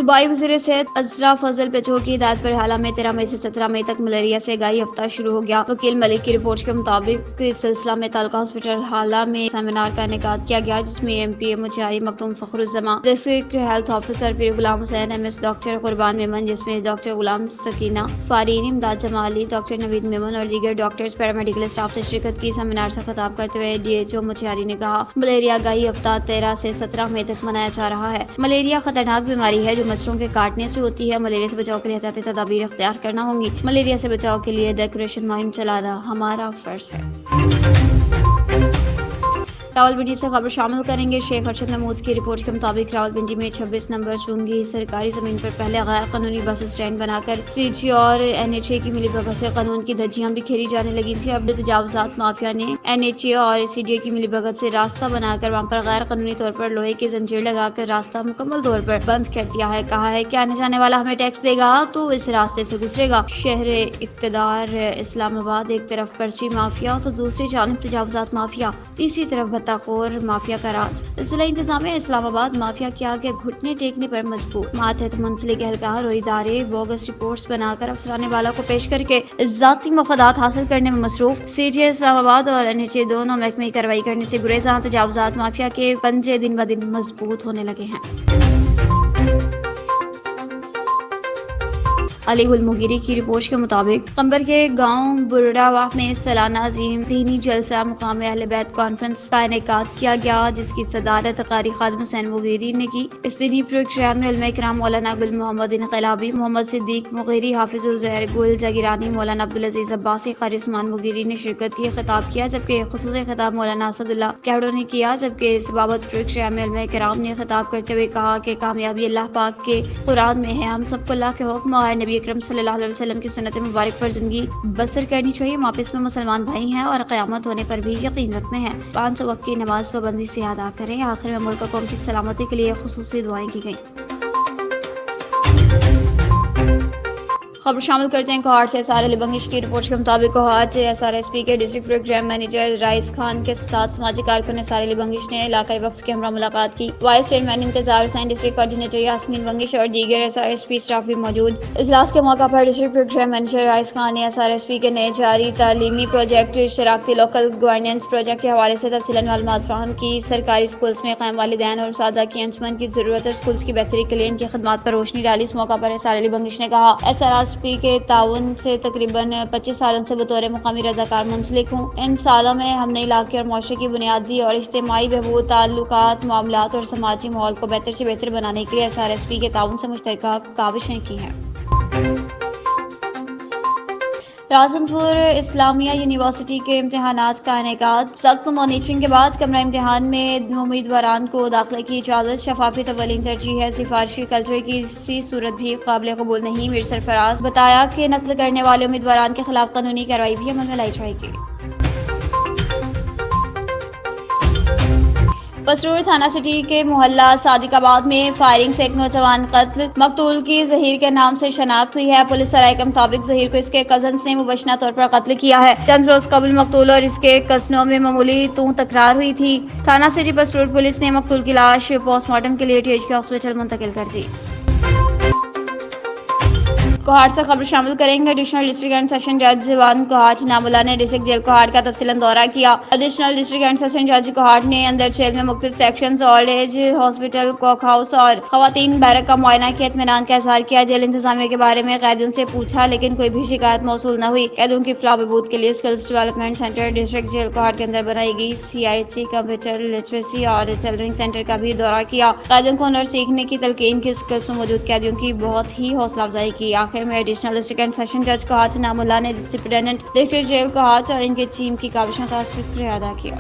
صوبائی وزیر صحت ازرا فضل پچو کی ہدایت پر حالہ میں 13 مئی سے 17 مئی تک ملیریا سے آگاہی ہفتہ شروع ہو گیا۔ وکیل ملک کی رپورٹ کے مطابق اس سلسلہ میں تعلقہ ہاسپٹل حالہ میں سیمینار کا انعقاد کیا گیا، جس میں MPA مچاری مختوم فخر الزماں، ڈسٹرکٹ ہیلتھ آفیسر پیر غلام حسین، MS ڈاکٹر قربان میمن، جس میں ڈاکٹر غلام سکینہ فارین، امداد جمالی، ڈاکٹر نوید میمن اور دیگر ڈاکٹرز پیرامیڈیکل اسٹاف نے شرکت کی۔ سیمینار سے خطاب کرتے ہوئے DHO مچاری نے کہا، ملیریا آگاہی ہفتہ 13 سے 17 مئی تک منایا جا رہا ہے۔ ملیریا خطرناک بیماری ہے جو مچھروں کے کاٹنے سے ہوتی ہے۔ ملیریا سے بچاؤ کے لیے احتیاطی تدابیر اختیار کرنا ہوں گی۔ ملیریا سے بچاؤ کے لیے ڈیکوریشن مہم چلانا ہمارا فرض ہے۔ راولپنڈی سے خبر شامل کریں گے۔ شیخ ارشد محمود کی رپورٹ کے مطابق راولپنڈی میں 26 نمبر چونگی سرکاری زمین پر پہلے غیر قانونی بس اسٹینڈ بنا کر CG اور NHA کی ملی بھگت سے قانون کی دھجیاں بکھیری جانے لگی تھی۔ اب تجاوزات مافیا نے NHA اور CDA کی ملی بھگت سے راستہ بنا کر وہاں پر غیر قانونی طور پر لوہے کی زنجیر لگا کر راستہ مکمل طور پر بند کر دیا ہے۔ کہا ہے کہ آنے جانے والا ہمیں ٹیکس دے گا تو اس راستے سے گزرے گا۔ شہر اقتدار اسلام آباد ایک طرف پرچی مافیا تو دوسری جانب تجاوزات مافیا، تیسری طرف بھتہ خور مافیا کا راج۔ ضلع انتظامیہ اسلام آباد مافیا کے آگے گھٹنے ٹیکنے پر مجبور۔ ماتحت منسلک اہلکار اور ادارے بوگس رپورٹس بنا کر افسرانے والا کو پیش کر کے ذاتی مفادات حاصل کرنے میں مصروف۔ CGA اسلام آباد اور NHA دونوں محکمے کارروائی کرنے سے گریزاں۔ تجاوزات مافیا کے پنجے دن بدن مضبوط ہونے لگے ہیں۔ علی گل مغیری کی رپورٹ کے مطابق قمبر کے گاؤں برڑاواہ میں سالانہ عظیم دینی جلسہ مقام اہل بیت کانفرنس کا انعقاد کیا گیا، جس کی صدارت قاری خادم حسین مغیری نے کی۔ اس دینی پروگرام میں علماء کرام مولانا گل محمد انقلابی، محمد صدیق مغیری، حافظ عزیر گل جاگیرانی، مولانا عبدالعزیز عباسی، قاری عثمان مغیری نے شرکت کی، خطاب کیا، جبکہ خصوصی خطاب مولانا اسد اللہ کیڑو نے کیا۔ جبکہ اس بابت پروگرام میں علماء کرام نے خطاب کرتے ہوئے کہا کہ کامیابی اللہ پاک کے قرآن میں ہے۔ ہم سب کو اللہ کے حکم اور نبی اکرم صلی اللہ علیہ وسلم کی سنت مبارک پر زندگی بسر کرنی چاہیے۔ ہم آپس میں مسلمان بھائی ہیں اور قیامت ہونے پر بھی یقین رکھتے ہیں۔ 500 وقت کی نماز پابندی سے ادا کریں۔ آخر میں ملک و قوم کی سلامتی کے لیے خصوصی دعائیں کی گئیں۔ خبر شامل کرتے ہیں کوہاٹ سے۔ SR علی بنگش کی رپورٹ کے مطابق کوہاٹ SRSP کے district programme manager Rais Khan کے ساتھ سماجی کارکن SR علی بنگش نے علاقائی وفد کے ہمراہ ملاقات کی۔ Vice chairman Intezar Hussain, district coordinator Yasmin Bangash اور دیگر SRSP اسٹاف بھی موجود۔ اجلاس کے موقع پر district programme manager Rais Khan نے SRSP کے نئے جاری تعلیمی پروجیکٹ شراکتی لوکل گورننس پروجیکٹ کے حوالے سے تفصیلاً معلومات فراہم کی۔ سرکاری اسکولس میں قائم والدین اور اساتذہ کی انجمن کی ضرورت اور اسکولس کی بہتری کے لیے ان کی خدمات پر روشنی ڈالی۔ اس موقع پر SR علی بنگش نے کہا، SRSP کے تعاون سے تقریباً 25 سالوں سے بطور مقامی رضاکار منسلک ہوں۔ ان سالوں میں ہم نے علاقے اور معاشرے کی بنیادی اور اجتماعی بہبود، تعلقات، معاملات اور سماجی ماحول کو بہتر سے بہتر بنانے کے لیے SRSP کے تعاون سے مشترکہ کاوشیں کی ہیں۔ رازندپور اسلامیہ یونیورسٹی کے امتحانات کا انعقاد۔ سخت مانیٹرنگ کے بعد کمرہ امتحان میں امیدواران کو داخلے کی اجازت۔ شفافیت اولین ترجیح ہے، سفارشی کلچر کی کسی صورت بھی قابل قبول نہیں۔ میر سرفراز بتایا کہ نقل کرنے والے امیدواران کے خلاف قانونی کارروائی بھی عمل میں لائی جائے گی۔ پسرور تھانہ سٹی کے محلہ صادق آباد میں فائرنگ سے ایک نوجوان قتل۔ مقتول کی ظہیر کے نام سے شناخت ہوئی ہے۔ پولیس سرائے کے مطابق ظہیر کو اس کے کزنز نے مبینہ طور پر قتل کیا ہے۔ چند روز قبل مقتول اور اس کے کزنوں میں معمولی تکرار ہوئی تھی۔ تھانہ سٹی پسرور پولیس نے مقتول کی لاش پوسٹ مارٹم کے لیے TH کے ہاسپٹل منتقل کر دی۔ کوہاٹ سے خبر شامل کریں گے۔ ایڈیشنل ڈسٹرکٹ اینڈ سیشن جج وان کوہاٹ انعام اللہ نے ڈسٹرکٹ جیل کوہاٹ کا تفصیلاً دورہ کیا۔ ایڈیشنل ڈسٹرکٹ اینڈ سیشن جج کوہاٹ نے اندر جیل میں مختلف سیکشنز، اولڈ ایج ہاسپٹل، کوک ہاؤس اور خواتین بیرک کا معائنہ کیا۔ اطمینان کا اظہار کیا۔ جیل انتظامیہ کے بارے میں قیدیوں سے پوچھا لیکن کوئی بھی شکایت موصول نہ ہوئی۔ قیدیوں کی فلاح بہبود کے لیے skills development centre district jail Kohat کے اندر بنائی گئی CIC کمپیوٹر لٹریسی اور ٹیلرنگ سینٹر کا بھی دورہ کیا۔ قیدیوں کو ہنر سیکھنے کی تلقین کی اسکلز میں موجود قیدیوں کی بہت ہی حوصلہ افزائی کی۔ آخر میں ایڈیشنل ڈسٹرکٹ اینڈ سیشن جج کوہاٹ انعام اللہ نے سپرنٹینڈنٹ ڈسٹرکٹ جیل کوہاٹ اور ان کی ٹیم کی کاوشوں کا شکریہ ادا کیا۔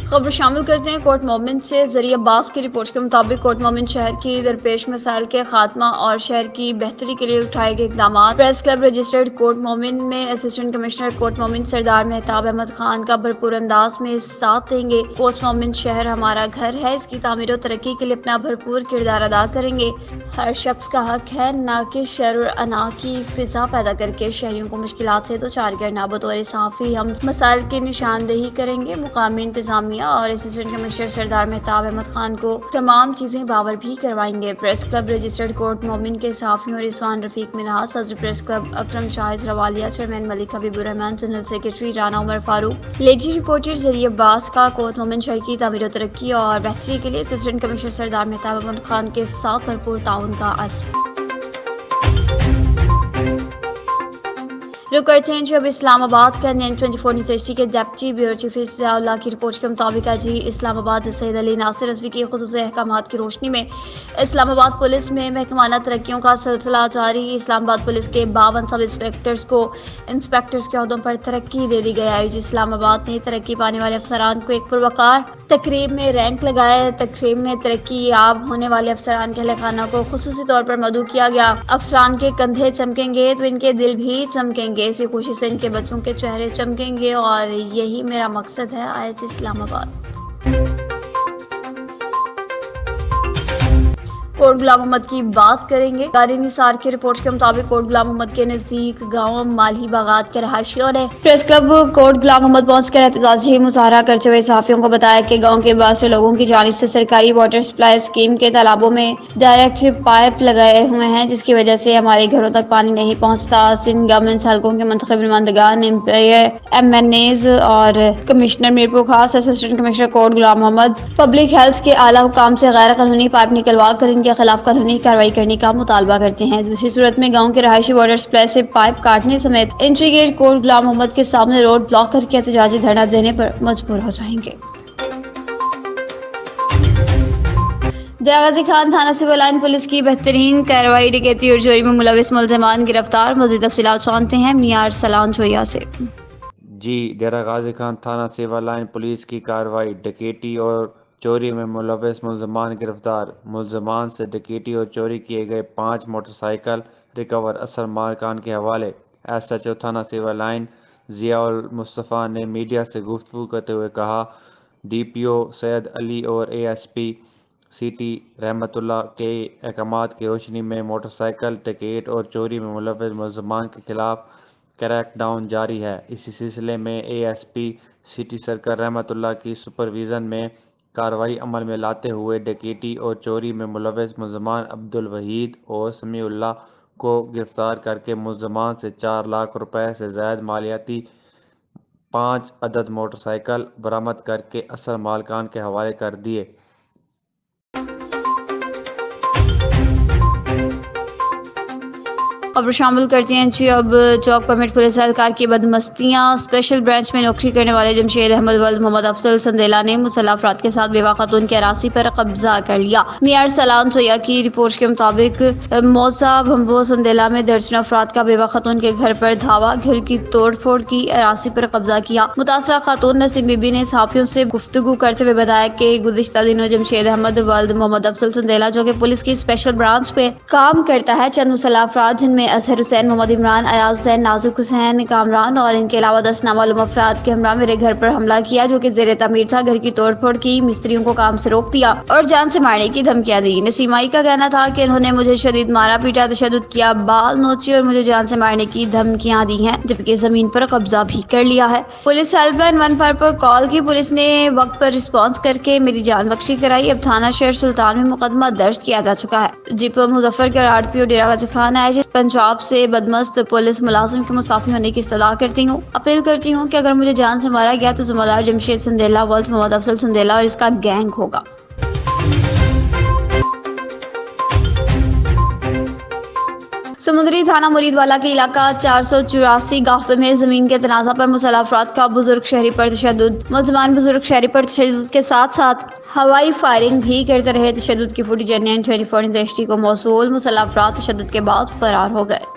خبر شامل کرتے ہیں کوٹ مومن سے۔ ذریعہ عباس کی رپورٹ کے مطابق کوٹ مومن شہر کی درپیش مسائل کے خاتمہ اور شہر کی بہتری کے لیے اٹھائے گئے اقدامات۔ پریس کلب رجسٹرڈ کوٹ مومن میں اسسٹنٹ کمشنر کوٹ مومن سردار مہتاب احمد خان کا بھرپور انداز میں ساتھ دیں گے۔ کوٹ مومن شہر ہمارا گھر ہے، اس کی تعمیر و ترقی کے لیے اپنا بھرپور کردار ادا کریں گے۔ ہر شخص کا حق ہے نہ کہ شر اور انا کی فضا پیدا کر کے شہریوں کو مشکلات سے دوچار کرنا۔ بطور صحافی ہم مسائل کی نشاندہی کریں گے۔ مقامی انتظامیہ اور اسسٹنٹ کمشنر سردار مہتاب احمد خان کو تمام چیزیں باور بھی کروائیں گے۔ پریس کلب رجسٹرڈ کورٹ مومن کے صحافیوں رضوان رفیق منہا، صدر پریس کلب اکرم شاہد روالیہ، چیئرمین ملک حبیب الرحمان، جنرل سیکرٹری رانا عمر فاروق، لیڈی رپورٹر ذریعہ عباس کا کوٹ مومن شہر کی تعمیر و ترقی اور بہتری کے لیے اسسٹنٹ کمشنر سردار مہتاب احمد خان کے ساتھ بھرپور تعاون کا عزم۔ رک کرتے ہیں جو اب اسلام آباد کا NN24 نیوز ایچ ڈی کے ڈپٹی بیورو چیف ضیاء اللہ کی رپورٹ کے مطابق آج ہی اسلام آباد سید علی ناصر رضوی کے خصوصی احکامات کی روشنی میں اسلام آباد پولیس میں محکمانہ ترقیوں کا سلسلہ جاری۔ اسلام آباد پولیس کے 52 سب انسپکٹرز کو انسپکٹرز کے عہدوں پر ترقی دے دی گئی ہے۔ اسلام آباد نے ترقی پانے والے افسران کو ایک پروقار تقریب میں رینک لگایا۔ تقریب میں ترقی یاب ہونے والے افسران کے اہل خانہ کو خصوصی طور پر مدعو کیا گیا۔ افسران کے کندھے چمکیں گے تو ان کے دل بھی چمکیں گے، اسی خوشی سے ان کے بچوں کے چہرے چمکیں گے اور یہی میرا مقصد ہے۔ IH اسلام آباد۔ کوٹ غلام محمد کی بات کریں گے۔ قاری نثار کی رپورٹ کے مطابق کوٹ غلام محمد کے نزدیک گاؤں مالہی باغات کے رہائشیوں نے پریس کلب کوٹ غلام محمد پہنچ کر احتجاجی مظاہرہ کرتے ہوئے صحافیوں کو بتایا کہ گاؤں کے بہت سے لوگوں کی جانب سے سرکاری واٹر سپلائی اسکیم کے تالابوں میں ڈائریکٹ پائپ لگائے ہوئے ہیں، جس کی وجہ سے ہمارے گھروں تک پانی نہیں پہنچتا۔ سندھ گورنمنٹ حلقوں کے منتخب نمائندگان، MNAs اور کمشنر میرپور خاص، اسسٹنٹ کمشنر کوٹ غلام محمد پبلک ہیلتھ کے اعلیٰ حکام سے غیر قانونی پائپ نکلوا کر ان کے خلاف قانونی کارروائی کرنے کا مطالبہ کرتے ہیں۔ دوسری صورت میں گاؤں کے رہائشی واٹر سپلائی سے پائپ کاٹنے سمیت انٹری گیٹ کوٹ غلام محمد کے سامنے روڈ بلاک کر کے احتجاجی دھرنا دینے پر مجبور ہو جائیں گے۔ دریا غازی خان تھانہ سول لائن پولیس کی بہترین کارروائی، ڈکیتی اور چوری میں ملوث ملزمان گرفتار۔ مزید تفصیلات جانتے ہیں میار سلان جویا سے۔ جی، ڈیرہ غازی خان تھانہ سول لائن پولیس کی کارروائی، ڈکیتی اور چوری میں ملوث ملزمان گرفتار۔ ملزمان سے ڈکیتی اور چوری کیے گئے 5 موٹر سائیکل ریکور، اصل مالکان کے حوالے۔ SHO تھانہ سول لائن ضیاء المصطفیٰ نے میڈیا سے گفتگو کرتے ہوئے کہا، DPO سید علی اور ASP CT رحمت اللہ کے احکامات کی روشنی میں موٹر سائیکل ڈکیت اور چوری میں ملوث ملزمان کے خلاف کریک ڈاؤن جاری ہے۔ اسی سلسلے میں ASP CT سرکل رحمت اللہ کی سپرویژن میں کارروائی عمل میں لاتے ہوئے ڈکیتی اور چوری میں ملوث ملزمان عبدالوحید اور سمیع اللہ کو گرفتار کر کے ملزمان سے 4 لاکھ روپے سے زائد مالیاتی 5 عدد موٹر سائیکل برآمد کر کے اصل مالکان کے حوالے کر دیے۔ خبر شامل کرتے ہیں جی اب چوک پرمٹ پولیس اہلکار کی بدمستیاں۔ اسپیشل برانچ میں نوکری کرنے والے جمشید احمد ولد محمد افضل سندیلا نے مسلح افراد کے ساتھ بیوہ خاتون کی اراضی پر قبضہ کر لیا۔ میار سلان جویا کی رپورٹ کے مطابق موسا بھمبو سندیلا میں درجنوں افراد کا بیوہ خاتون کے گھر پر دھاوا، گھر کی توڑ پھوڑ کی، اراضی پر قبضہ کیا۔ متاثرہ خاتون نسیم بی بی نے صحافیوں سے گفتگو کرتے ہوئے بتایا کہ گزشتہ دنوں جمشید احمد ولد محمد افضل سندیلا، جو کہ پولیس کی اسپیشل برانچ پہ کام کرتا ہے، چند مسلح افراد جن میں اظہر حسین، محمد عمران، ایاز حسین، نازک حسین، کامران اور ان کے علاوہ 10 نامعلوم افراد کے ہمراہ میرے گھر پر حملہ کیا، جو کہ زیر تعمیر تھا۔ گھر کی توڑ پھوڑ کی، مستریوں کو کام سے روک دیا اور جان سے مارنے کی دھمکیاں دی۔ نسیمائی کا کہنا تھا کہ انہوں نے مجھے شدید مارا پیٹا، تشدد کیا، بال نوچے اور مجھے جان سے مارنے کی دھمکیاں دی ہیں، جبکہ زمین پر قبضہ بھی کر لیا ہے۔ پولیس ہیلپ لائن 15 پر کال کی، پولیس نے وقت پر رسپانس کر کے میری جان بخشی کرائی۔ اب تھانہ شہر سلطان میں مقدمہ درج کیا جا چکا ہے۔ ڈپو مظفر کے RPO ڈیرہ غازی خان ہے، پنجاب سے بدمست پولیس ملازم کے مستعفی ہونے کی استدعا کرتی ہوں۔ اپیل کرتی ہوں کہ اگر مجھے جان سے مارا گیا تو ذمہ دار جمشید سندیلا ولد محمد افضل سندیلا اور اس کا گینگ ہوگا۔ سمندری تھانہ مرید والا کے علاقہ 484 گاہ میں زمین کے تنازع پر مسلح افراد کا بزرگ شہری پر تشدد۔ ملزمان بزرگ شہری پر تشدد کے ساتھ ساتھ ہوائی فائرنگ بھی کرتے رہے۔ تشدد کی footage NN24 news H D کو موصول۔ مسلح افراد تشدد کے بعد فرار ہو گئے۔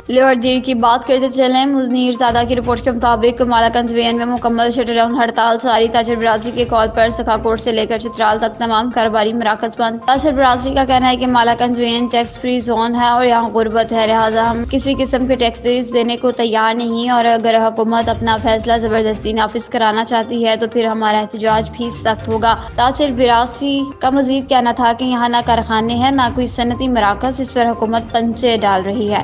لاہور دیر کی بات کرتے چلیں، منیر زادہ کی رپورٹ کے مطابق مالاکنڈ وین میں مکمل شٹر ڈاؤن ہڑتال جاری۔ تاجر برادری کے کال پر سکھا کوٹ سے لے کر چترال تک تمام کاروباری مراکز بند۔ تاجر برادری کا کہنا ہے کہ مالاکنڈ وین ٹیکس فری زون ہے اور یہاں غربت ہے، لہٰذا ہم کسی قسم کے ٹیکسز دینے کو تیار نہیں، اور اگر حکومت اپنا فیصلہ زبردستی نافذ کرانا چاہتی ہے تو پھر ہمارا احتجاج بھی سخت ہوگا۔ تاجر برادری کا مزید کہنا تھا کہ یہاں نہ کارخانے ہیں نہ کوئی صنعتی مراکز، اس پر حکومت پنچے ڈال رہی ہے،